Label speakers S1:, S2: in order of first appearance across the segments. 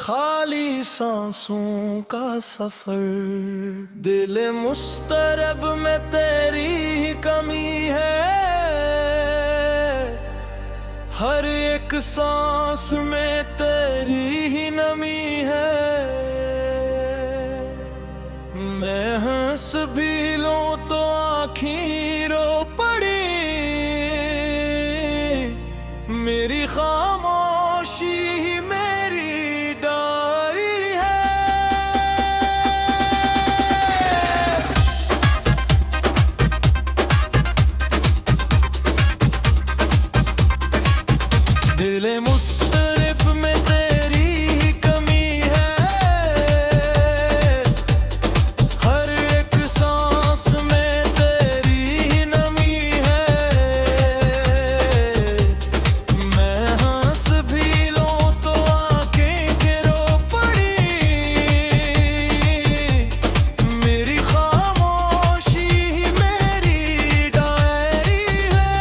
S1: खाली सांसों का सफर। दिल मुस्तरब में तेरी ही कमी है, हर एक सांस में तेरी ही नमी है। मैं हंस भी लूं तो आँखें रो पड़ी, मेरी खामोशी ही मेरी डायरी है। दिल मुस्तरब में तेरी ही कमी है, हर एक सांस में तेरी ही नमी है। मैं हंस भी लूं तो आंखें रो पड़ी, मेरी खामोशी ही मेरी डायरी है।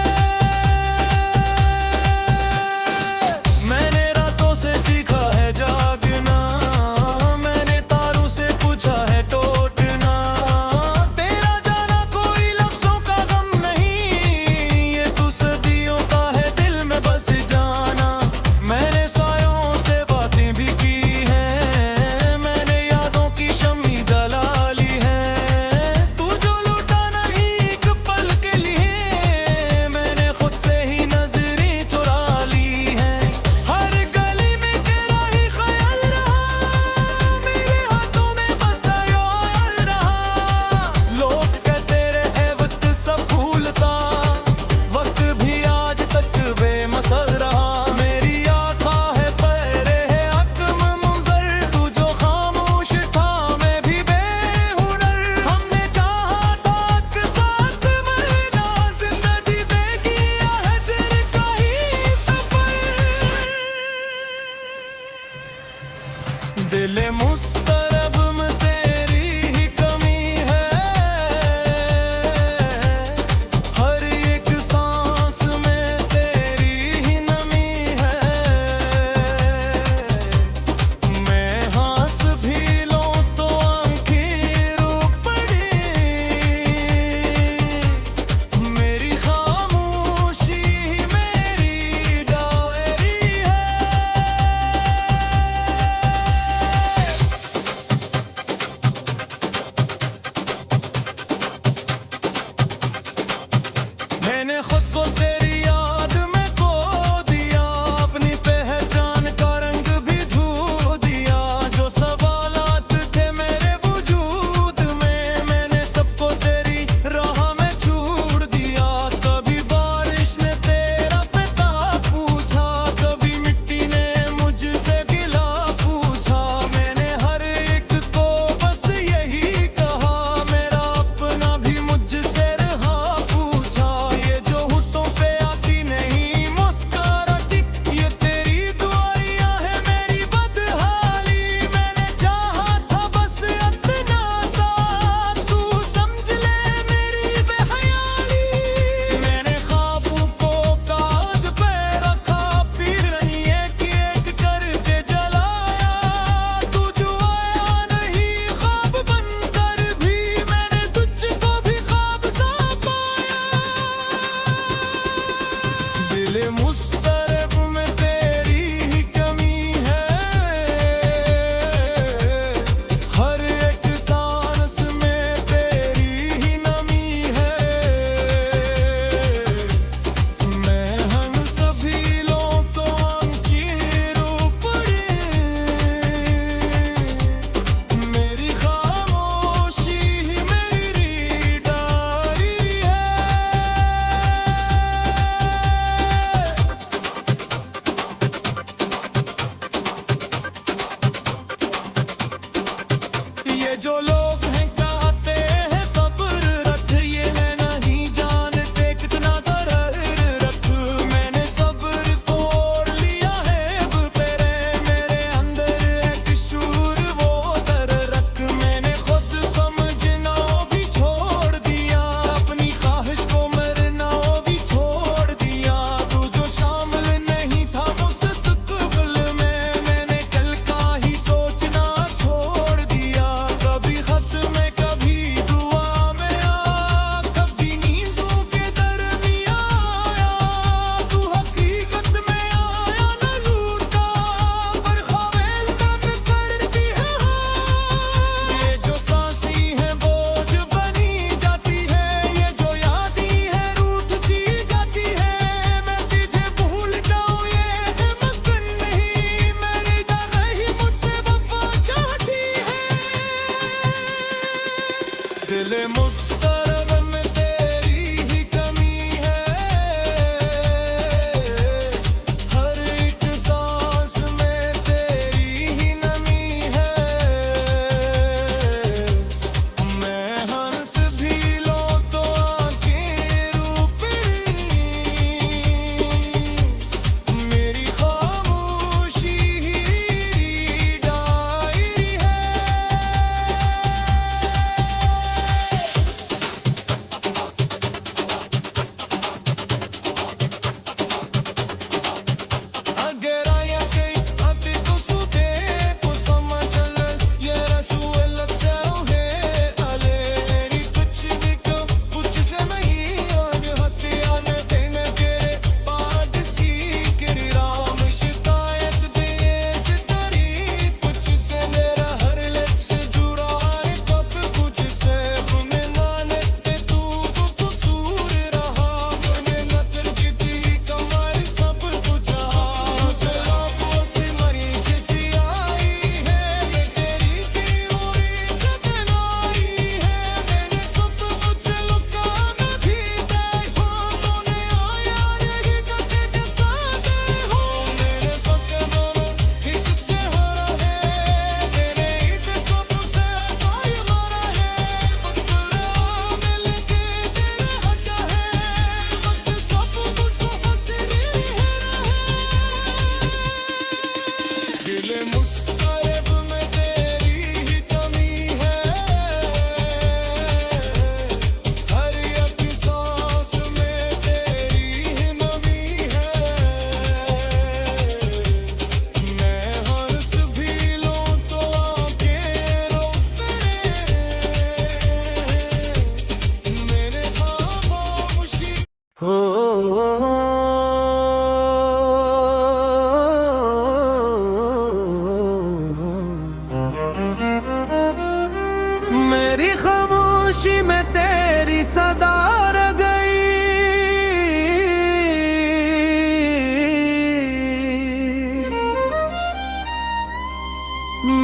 S1: मेरी खामोशी में तेरी सदा रह गई,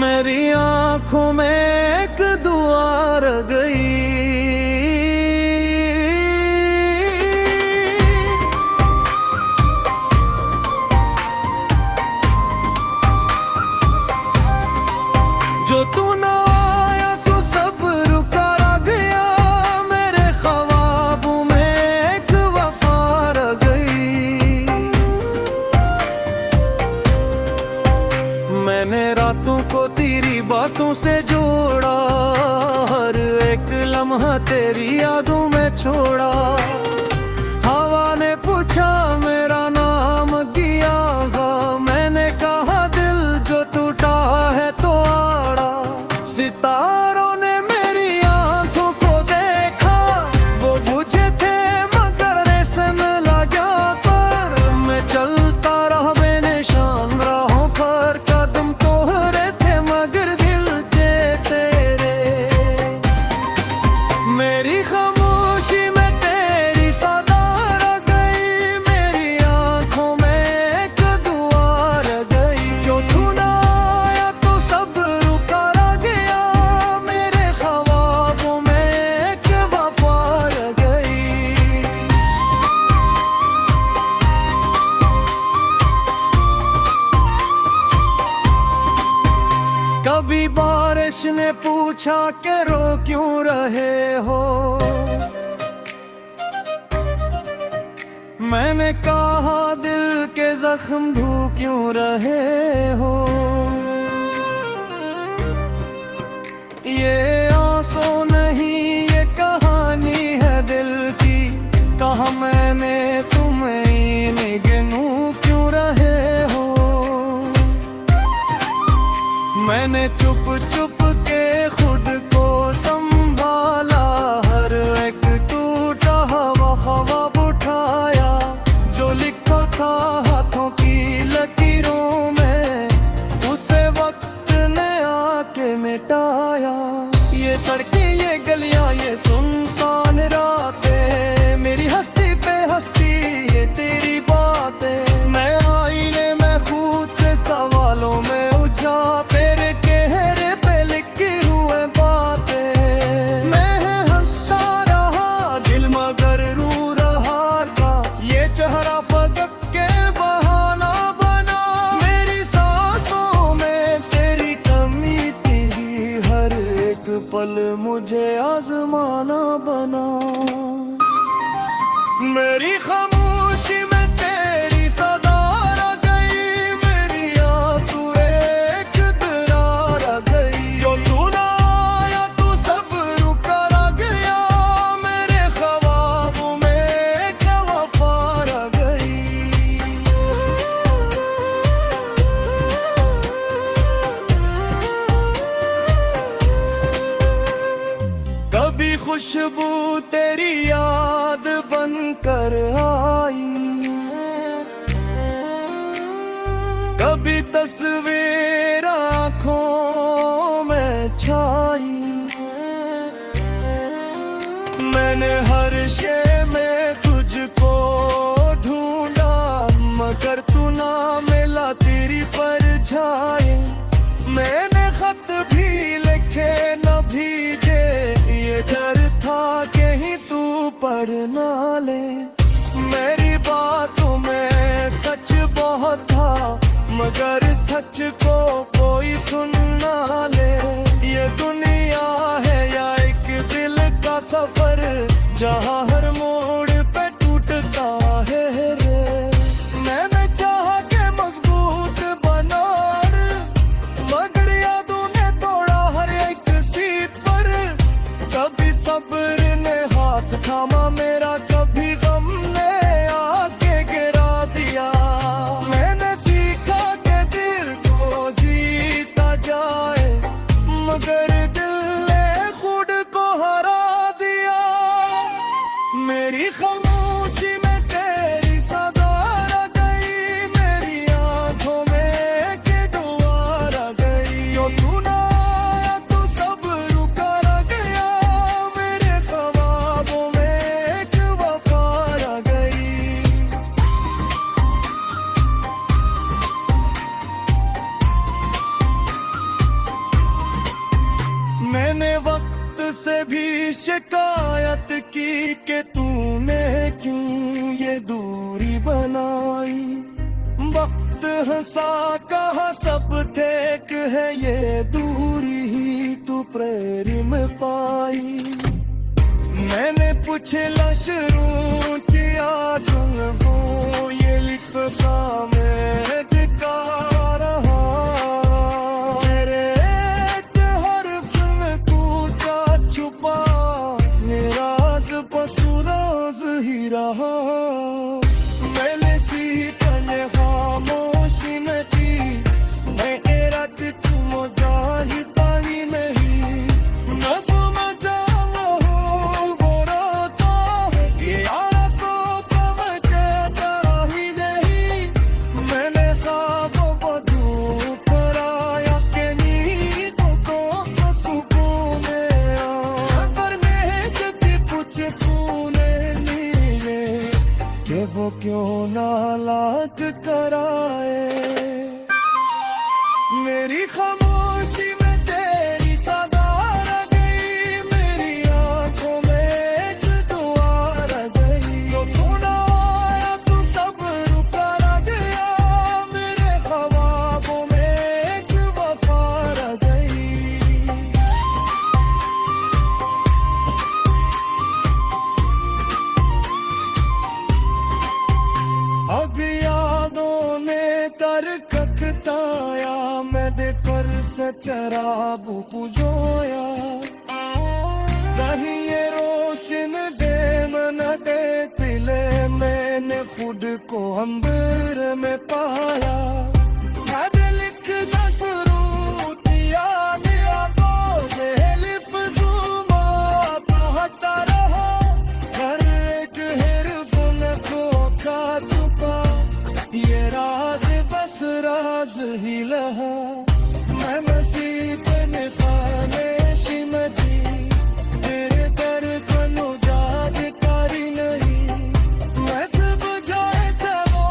S1: मेरी आंखों में एक दुआ रह गई। जो तू ना आया तो सब रुका रह गया, मेरे ख्वाबों में एक वफा रह गई। मैंने रातों को तेरी बातों से जोड़ा, हर एक लम्हा तेरी यादों में छोड़ा। हवा ने पूछा मेरा नाम किया था, मैंने कहा दिल जो टूटा है तो आड़ा। सितारों ने मेरी आंखों को देखा, वो बुझे थे मगर रेसन लगा पर। मैं चलता रहा बेनिशान राहों पर, कदम तोहरे थे मगर दिल थे तेरे। मेरी खामोशी में तेरी सदा रह गई, मेरी आंखों में एक दुआ रह गई। जो तू ना आया तो सब रुका रह गया, मेरे ख्वाबों में एक वफा रह गई। कभी बारिश ने पूछा कि रो क्यों रहे हो, मैंने कहा दिल के जख्म धो क्यों रहे हो। ये आंसू नहीं ये कहानी है दिल की, कहा मैंने तुम्हें निगनू क्यों रहे हो। मैंने चुप चुप के खुद को संभाला, हर एक टूटा हुआ ख्वाब उठाया। जो लिखा था हाथों की लकीरों में, उसे वक्त ने आके मिटाया। ये सड़कें ये गलियां ये सुनसान रातें, मेरी हस्ती पे हस्ती ये तेरी बातें। मैं आईने में खुद से सवालों में उलझा, तेरे चेहरे पे लिखी हुए बातें। मैं हंसता रहा दिल मगर रो रहा था, ये चेहरा फदक के बहाना बना। मेरी सांसों में तेरी कमी थी, हर एक पल मुझे आजमाना बना। मेरी खामोशी में तेरी सदा रह गई, मेरी आंखों एक दरार रह गई। जो तू ना आया तो सब रुका रह गया, मेरे ख्वाबों में एक वफा रह गई। कभी खुशबू तेरी याद बनकर आई, कभी तस्वीर आँखों में छाई। मैंने हर शे में तुझको ढूंढा, मगर तू ना मिला तेरी परछाई। मैंने खत भी लिखे न भीजे, ये डर था कहीं तू पढ़ ना ले। मेरी बातों में सच बहुत था, मगर सच को कोई सुन ना ले। ये दुनिया है या एक दिल का सफर, जहाँ हर मोड़ पे टूटता है रे। मैंने चाहा के मजबूत बना, मगर यादों ने तोड़ा हर एक सीट पर। कभी सब्र ने हाथ थामा मेरा, कभी गम ने आके गिरा दिया। मैंने सीखा के दिल को जीता जाए, मगर दिल ने खुद को हरा दिया। मेरी शिकायत की कि तूने क्यों ये दूरी बनाई। वक्त हंसा कहा सब थे कि है ये दूरी ही तू प्रेरी में पाई। मैंने पूछला शुरू किया तुम हो ये लिखा मैं दिखा रहा। मेरे एक हर्फ में कूटा छुपा मेरा बस रोज ही रहा। मैंने सीतन खामोशी में थी मैं रात तुम जाही पानी में ही न समझा वो रोता ये आंसू तो मैं कहता ही नहीं। मैंने ख्वाबों को धूप कराया के नींदों को सुकून आया। अगर मैं जब कुछ तूने नीले कि वो क्यों नालाक कराए। मेरी खामोशी में तेरी सदा रह गई। मेरी आंखों में एक दुआ रह गई। जो तू ना आया तू सब रुका रह गया। मेरे ख्वाबों में एक वफा रह गई। अब यादों ने तरकताया मैंने पर से चराब पुजोया। कहीं ये रोशन दे मन दे दिले मैंने खुद को अंबर में पाया। मैंने लिखना शुरू किया दिया तो लिफ्ज़ुमा कहता रहा। हर एक हिर्फ में खोखा छुपा ये राज बस राज ही लहा। मैं नसीब ने खामोशी में थी तेरे दर कनो यादकारी नहीं। मैं सब जाए थे वो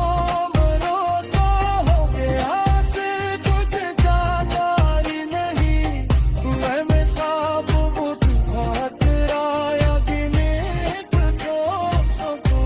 S1: मरोता हो गया से तुझ जाकारी नहीं। मैं ख्वाब उठ खातिर आया गिने तो सको।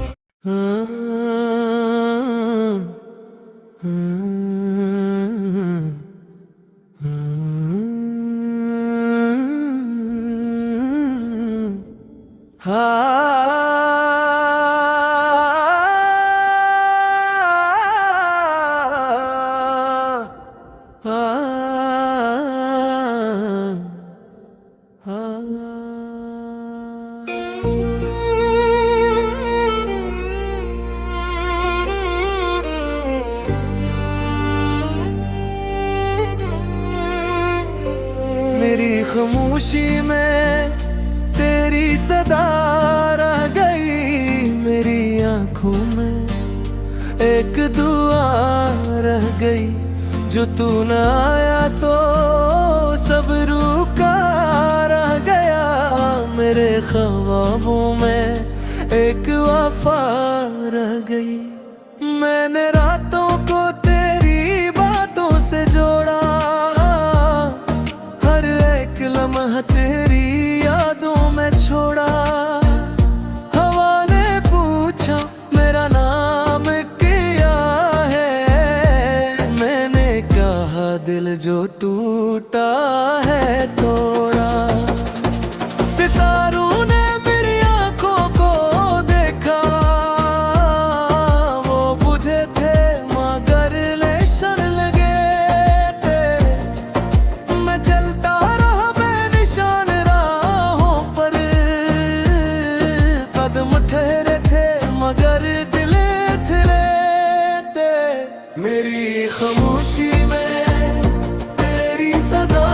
S1: मेरी खामोशी में तेरी सदा रह गई। मेरी आंखों में एक दुआ रह गई। जो तू न आया तो सब रुका रह गया। मेरे ख्वाबों में एक वफा रह गई। मैंने रातों को तेरी बातों से जोड़ा। लम्हा तेरी यादों में छोड़ा। हवा ने पूछा मेरा नाम क्या है। मैंने कहा दिल जो टूटा है तोड़ा। सितारों ने मेरी आंखों को देखा। वो बुझे थे मगर लेशन लगे थे। मैं चलता ठहरे थे मगर दिले थिले थे। मेरी खामोशी में तेरी सदा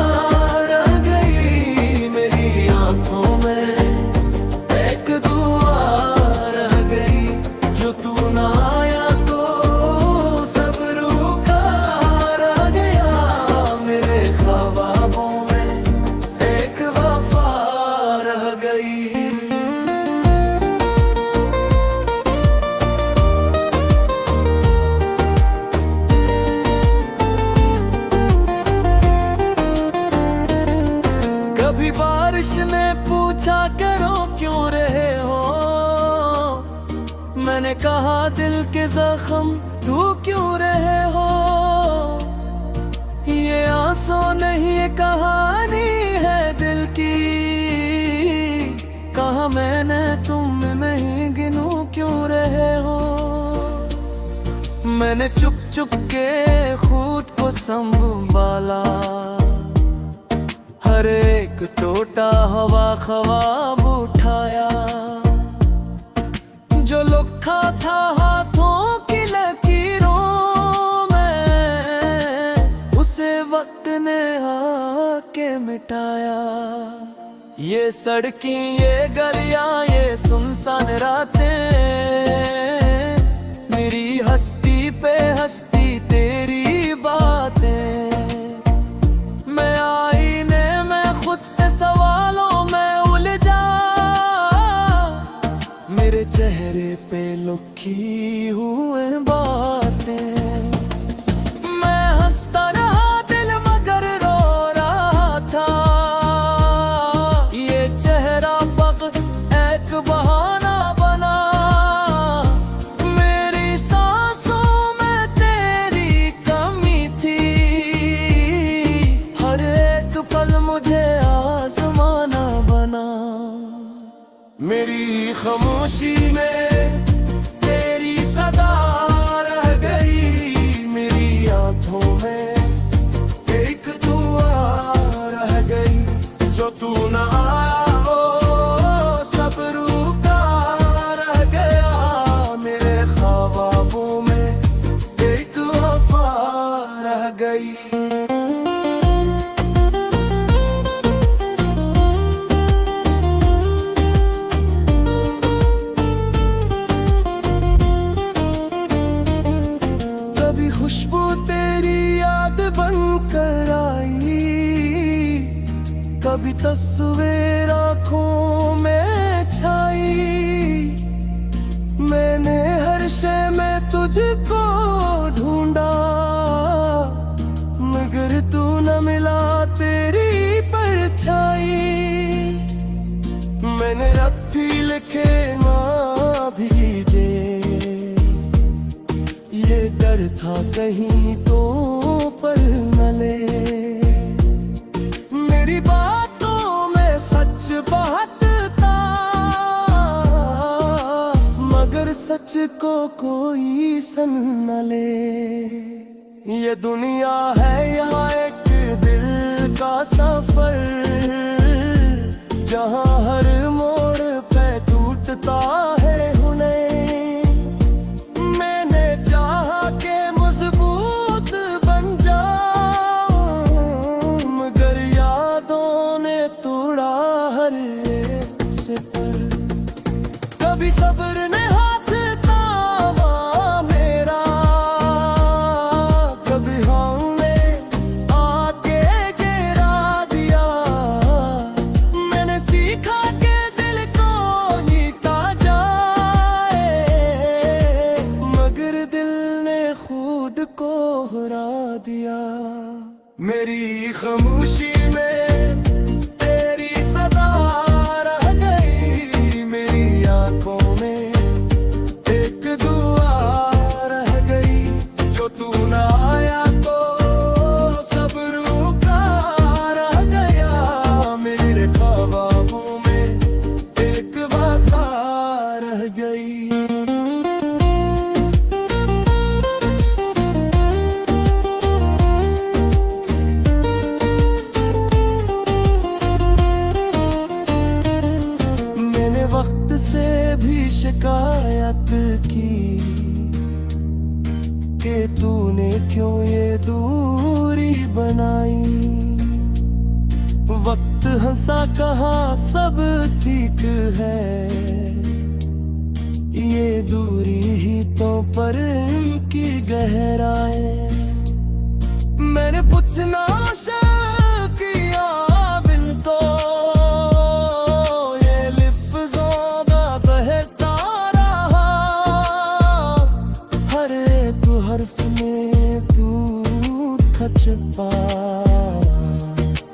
S1: रह गई। मेरी आंखों में एक दुआ रह गई। जो तू ना आया तो सब रुका रह गया। मेरे ख्वाबों में एक वफा रह गई। बारिश ने पूछा करो कहा दिल के जख्म तू क्यों रहे हो, ये आंसू नहीं ये कहानी है दिल की। कहा मैंने तुम नहीं गिनू क्यों रहे हो। मैंने चुप चुप के खुद को संभाला, हर एक टोटा हवा ख्वाब उठाया। जो लिखा था हाथों की लकीरों में, उसे वक्त ने आके मिटाया। ये सड़कें ये गलियां ये सुनसान रातें, मेरी हस्ती पे हस्ती तेरी बातें। मैं आईने में खुद से सवालों में उलझा, मेरे चेहरे पे लुकी हुए बातें। मैं हंसता रहा दिल मगर रो रहा था, ये चेहरा फकत एक बहाना बना। मेरी सांसों में तेरी कमी थी, हर एक पल मुझे आजमाना बना। मेरी खामोशी में तेरी सदा रह गई, मेरी आंखों में एक दुआ रह गई। जो तू न आया हो सब रूठा रह गया, मेरे ख्वाबों में एक वफा रह गई। खुशबू तेरी याद बनकर आई, कभी तस्वीर आँखों में छाई। मैंने हर शय में तुझको ढूंढा, मगर तू न मिला तेरी परछाई। मैंने रत्ती लिखे ना भीजे, ये डर था कहीं तो पढ़ न ले। मेरी बातों में सच बहुत था, मगर सच को कोई सन न ले। ये दुनिया है यहाँ एक दिल का सफर, जहाँ हर मोड़ पे टूटता है हुनर। कभी सब्र ने हाथ थामा मेरा, कभी हमने आके गिरा दिया। मैंने सीखा कि दिल को जीता जाए, मगर दिल ने खुद को हरा दिया। मेरी खामोशी में तेरी सदा रह गई, मेरी आंखों में एक दुआ रह गई। जो तू न आया तो सब रूठा रह गया, मेरे ख्वाबों में एक वफा रह गई। वक्त से भी शिकायत की कि तूने क्यों ये दूरी बनाई। वक्त हंसा कहा सब ठीक है, ये दूरी ही तो पर की गहराई। मैंने पूछना किया बिल तो हर्फ में तू छुपा,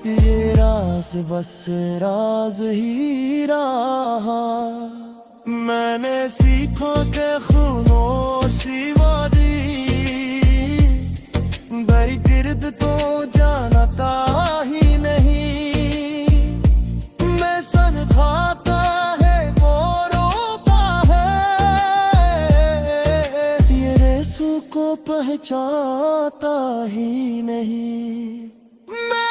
S1: ये राज बस राज ही रहा। मैंने सीखा के खामोशी वादी दरगिर्द तो जानता ही नहीं। मैं सन खाता है वो रोता है, ये रेसू को पहचानता ही नहीं। मैं